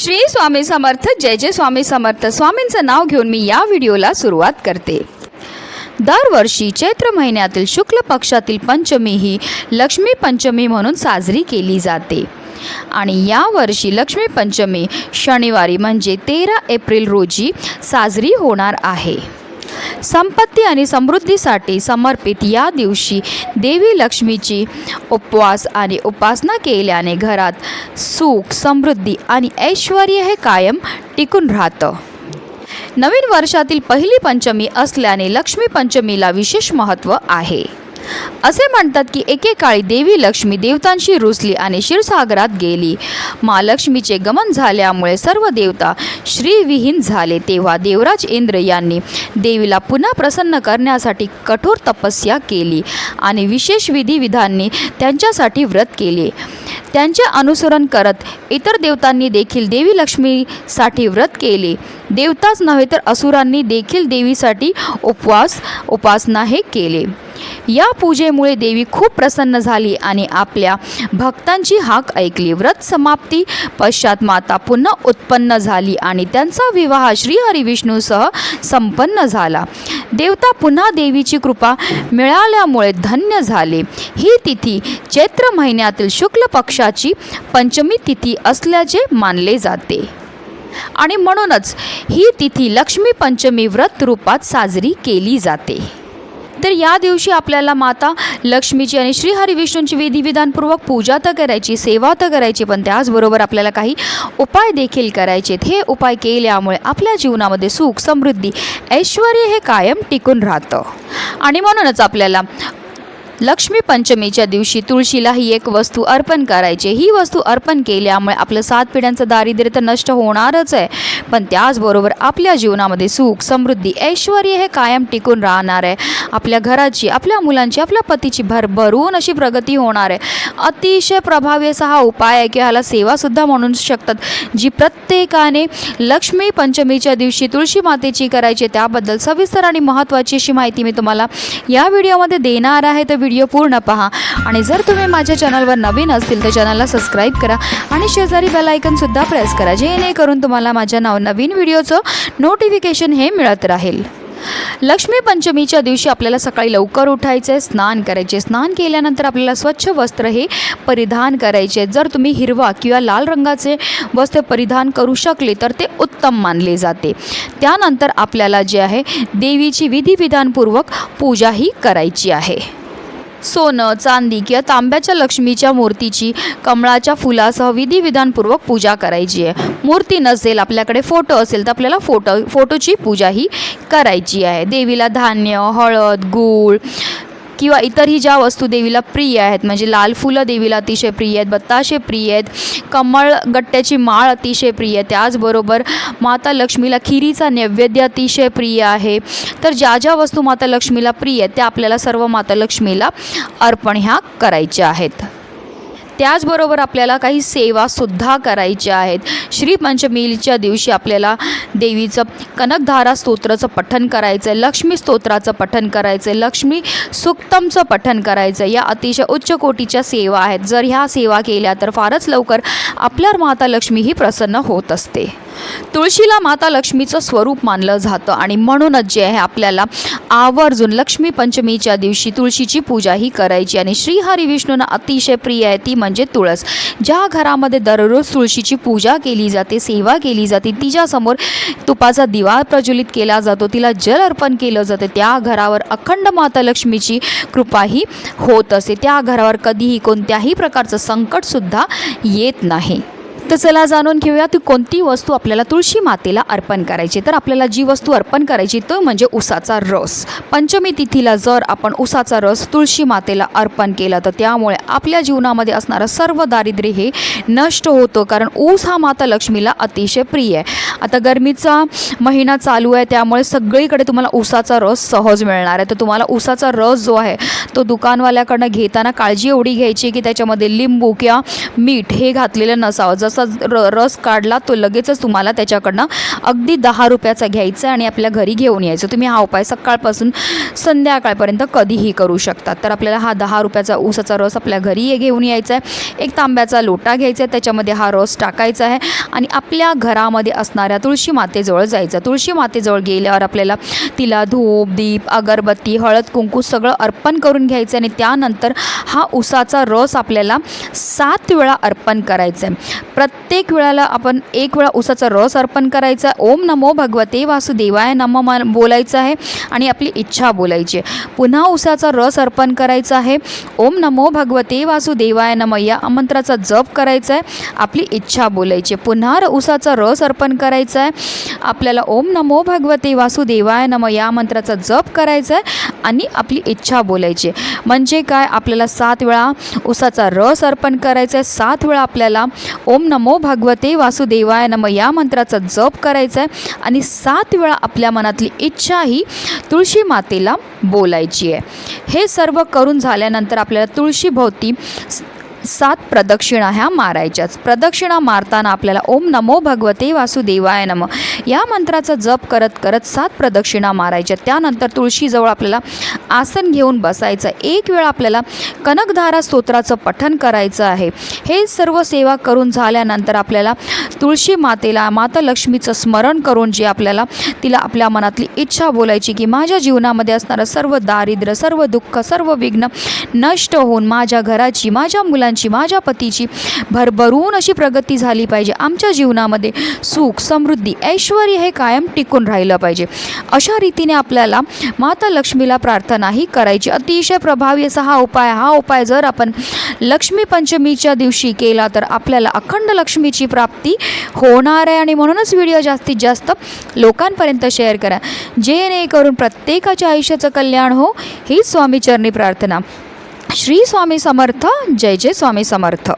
श्री स्वामी समर्थ. जय जय स्वामी समर्थ. स्वामींचं नाव घेऊन मी या व्हिडिओला सुरुवात करते. दरवर्षी चैत्र महिन्यातील शुक्ल पक्षातील पंचमी ही लक्ष्मी पंचमी म्हणून साजरी केली जाते आणि यावर्षी लक्ष्मी पंचमी शनिवारी म्हणजे 13 एप्रिल रोजी साजरी होणार आहे. संपत्ती आणि समृद्धीसाठी समर्पित या दिवशी देवी लक्ष्मीची उपवास आणि उपासना केल्याने घरात सुख, समृद्धी आणि ऐश्वर हे कायम टिकून राहतं. नवीन वर्षातील पहिली पंचमी असल्याने लक्ष्मी पंचमीला विशेष महत्त्व आहे. असे म्हणतात की एकेकाळी देवी लक्ष्मी देवतांशी रुसली आणि क्षीरसागरात गेली. महालक्ष्मीचे गमन झाल्यामुळे सर्व देवता श्रीविहीन झाले. तेव्हा देवराज इंद्र यांनी देवीला पुन्हा प्रसन्न करण्यासाठी कठोर तपस्या केली आणि विशेष विधिविधांनी त्यांच्यासाठी व्रत केले. त्यांचे अनुसरण करत इतर देवतांनी देखील देवी लक्ष्मीसाठी व्रत केले. देवताच नव्हे तर असुरांनी देखील देवीसाठी उपासना हे केले. या पूजेमुळे देवी खूप प्रसन्न झाली आणि आपल्या भक्तांची हाक ऐकली. व्रत समाप्ती पश्चात माता पुन्हा उत्पन्न झाली आणि त्यांचा विवाह श्रीहरी विष्णूसह संपन्न झाला. देवता पुन्हा देवीची कृपा मिळाल्यामुळे धन्य झाले. ही तिथी चैत्र महिन्यातील शुक्ल पक्षाची पंचमी तिथी असल्याचे मानले जाते आणि म्हणूनच ही तिथी लक्ष्मी पंचमी व्रत रूपात साजरी केली जाते. तर या दिवशी आपल्याला माता लक्ष्मीची आणि श्रीहरी विष्णूंची विधिविधानपूर्वक पूजा तर करायची, सेवा तर करायची, पण त्याचबरोबर आपल्याला काही उपाय देखील करायचे. हे उपाय केल्यामुळे आपल्या जीवनामध्ये सुख, समृद्धी, ऐश्वर हे कायम टिकून राहतं आणि म्हणूनच आपल्याला लक्ष्मी पंचमीच्या दिवशी तुळशीला ही एक वस्तू अर्पण करायची. ही वस्तू अर्पण केल्यामुळे आपलं 7 पिढ्यांचं दारिद्र्य तर नष्ट होणारच आहे, पण त्याचबरोबर आपल्या जीवनामध्ये सुख, समृद्धी, ऐश्वर हे कायम टिकून राहणार आहे. आपल्या घराची, आपल्या मुलांची, आपल्या पतीची भरभरून अशी प्रगती होणार आहे. अतिशय प्रभावी असा हा उपाय आहे की ह्याला सेवासुद्धा म्हणू शकतात, जी प्रत्येकाने लक्ष्मी पंचमीच्या दिवशी तुळशी मातेची करायची. त्याबद्दल सविस्तर आणि महत्त्वाची अशी माहिती मी तुम्हाला या व्हिडिओमध्ये देणार आहे. तर व्हिडिओ पूर्ण पहा आणि जर तुम्ही माझ्या चॅनलवर नवीन असतील तर चॅनलला सबस्क्राईब करा आणि शेजारी बेल आयकॉनसुद्धा प्रेस करा, जेणेकरून तुम्हाला माझ्या नवीन व्हिडिओचं नोटिफिकेशन हे मिळत राहील. लक्ष्मी पंचमीच्या दिवशी आपल्याला सकाळी लवकर उठायचं आहे, स्नान करायचे. स्नान केल्यानंतर आपल्याला स्वच्छ वस्त्र हे परिधान करायचे. जर तुम्ही हिरवा किंवा लाल रंगाचे वस्त्र परिधान करू शकले तर ते उत्तम मानले जाते. त्यानंतर आपल्याला जे आहे देवीची विधिविधानपूर्वक पूजा ही करायची आहे. सोनं, चांदी किंवा तांब्याच्या लक्ष्मीच्या मूर्तीची कमळाच्या फुलासह विधिविधानपूर्वक पूजा करायची आहे. मूर्ती नसेल, आपल्याकडे फोटो असेल तर आपल्याला फोटोची पूजा ही करायची आहे. देवीला धान्य, हळद, गूळ किंवा इतरही ज्या वस्तू देवीला प्रिय आहेत, म्हणजे लाल फुलं देवीला अतिशय प्रिय आहेत, बत्ताशे प्रिय आहेत, कमळ गट्ट्याची माळ अतिशय प्रिय आहे. त्याचबरोबर माता लक्ष्मीला खिरीचा नैवेद्य अतिशय प्रिय आहे. तर ज्या ज्या वस्तू माता लक्ष्मीला प्रिय आहेत त्या आपल्याला सर्व माता लक्ष्मीला अर्पण ह्या करायच्या आहेत. त्याचबरोबर आपल्याला काही सेवासुद्धा करायच्या आहेत. श्री पंचमीच्या दिवशी आपल्याला देवीचं कनकधारा स्तोत्राचं पठण करायचं आहे, लक्ष्मी स्तोत्राचं पठण करायचं आहे, लक्ष्मी सुक्तमचं पठण करायचं आहे. या अतिशय उच्च कोटीच्या सेवा आहेत. जर ह्या सेवा केल्या तर फारच लवकर आपल्यावर माता लक्ष्मी ही प्रसन्न होत असते. तुळशीला माता लक्ष्मीचं स्वरूप मानलं जातं आणि म्हणूनच जे आहे आपल्याला आवर्जून लक्ष्मी पंचमीच्या दिवशी तुळशीची पूजा ही करायची आणि श्रीहरी विष्णूंना अतिशय प्रिय आहे ती म्हणजे तुळस. ज्या घरामध्ये दररोज तुळशीची पूजा केली जाते, सेवा केली जाते, तिच्यासमोर तुपाचा दिवा प्रज्वलित केला जातो, तिला जल अर्पण केलं जातं, त्या घरावर अखंड माता लक्ष्मीची कृपाही होत असते. त्या घरावर कधीही कोणत्याही प्रकारचं संकटसुद्धा येत नाही. तर चला जाणून घेऊया ती कोणती वस्तू आपल्याला तुळशी मातेला अर्पण करायची. तर आपल्याला जी वस्तू अर्पण करायची तो म्हणजे उसाचा रस. पंचमी तिथीला जर आपण उसाचा रस तुळशी मातेला अर्पण केला तर त्यामुळे आपल्या जीवनामध्ये असणारं सर्व दारिद्र्य हे नष्ट होतं, कारण ऊस हा माता लक्ष्मीला अतिशय प्रिय आहे. आता गरमीचा महिना चालू आहे, त्यामुळे सगळीकडे तुम्हाला उसाचा रस सहज मिळणार आहे. तर तुम्हाला उसाचा रस जो आहे तो दुकानवाल्याकडनं घेताना काळजी एवढी घ्यायची की त्याच्यामध्ये लिंबू किंवा मीठ हे घातलेलं नसावं. रस काढला तो लगेचच तुम्हाला त्याच्याकडनं अगदी 10 रुपयाचा घ्यायचा आणि आपल्या घरी घेऊन यायचं. तुम्ही हा उपाय सकाळपासून संध्याकाळपर्यंत कधीही करू शकता. तर आपल्याला हा 10 रुपयाचा ऊसाचा रस आपल्या घरी घेऊन यायचा आहे. एक तांब्याचा लोटा घ्यायचा आहे, त्याच्यामध्ये हा रस टाकायचा आहे आणि आपल्या घरामध्ये असणाऱ्या तुळशी मातेजवळ जायचं. तुळशी मातेजवळ गेल्यावर आपल्याला तिला धूप, दीप, अगरबत्ती, हळद, कुंकू सगळं अर्पण करून घ्यायचं आणि त्यानंतर हा ऊसाचा रस आपल्याला 7 वेळा अर्पण करायचा आहे. प्रत्येक वेळाला आपण 1 वेळा ऊसाचा रस अर्पण करायचा. ओम नमो भगवते वासुदेवाय नमः बोलायचं आहे आणि आपली इच्छा बोलायची आहे. पुन्हा ऊसाचा रस अर्पण करायचा आहे. ओम नमो भगवते वासुदेवाय नमः या मंत्राचा जप करायचा आहे. आपली इच्छा बोलायची. पुन्हा ऊसाचा रस अर्पण करायचा आहे. आपल्याला ओम नमो भगवते वासुदेवाय नमः या मंत्राचा जप करायचा आहे आणि आपली इच्छा बोलायची. म्हणजे काय, आपल्याला 7 वेळा ऊसाचा रस अर्पण करायचा आहे. 7 वेळा आपल्याला ओम नमो भगवते वासुदेवाय नमः या मंत्राचा जप करायचा आहे आणि 7 वेळा आपल्या मनातली इच्छा ही तुळशी मातेला बोलायची आहे. हे सर्व करून झाल्यानंतर आपल्याला तुळशीभोवती 7 प्रदक्षिणा ह्या मारायच्याच. प्रदक्षिणा मारताना आपल्याला ओम नमो भगवते वासुदेवाय नमः या मंत्राचा जप करत करत 7 प्रदक्षिणा मारायच्या. त्यानंतर तुळशीजवळ आपल्याला आसन घेऊन बसायचं. 1 वेळा आपल्याला कनकधारा स्तोत्राचं पठण करायचं आहे. हे सर्व सेवा करून झाल्यानंतर आपल्याला तुळशी मातेला, माता लक्ष्मीचं स्मरण करून जे आपल्याला तिला आपल्या मनातली इच्छा बोलायची की माझ्या जीवनामध्ये असणारं सर्व दारिद्र्य, सर्व दुःख, सर्व विघ्न नष्ट होऊन माझ्या घराची, माझ्या मुलांची, माझ्या पतीची भरभरून अशी प्रगती झाली पाहिजे. आमच्या जीवनामध्ये सुख, समृद्धी, ऐश्वर हे कायम टिकून राहिलं पाहिजे. अशा रीतीने आपल्याला माता लक्ष्मीला प्रार्थनाही करायची. अतिशय प्रभावी असा हा उपाय जर आपण लक्ष्मी पंचमीच्या दिवशी केला तर आपल्याला अखंड लक्ष्मीची प्राप्ती होणार आहे. आणि म्हणूनच व्हिडिओ जास्तीत जास्त लोकांपर्यंत शेअर करा, जेणेकरून प्रत्येकाच्या आयुष्याचं कल्याण हो. ही स्वामीचरणी प्रार्थना. श्री स्वामी समर्थ. जय जय स्वामी समर्थ.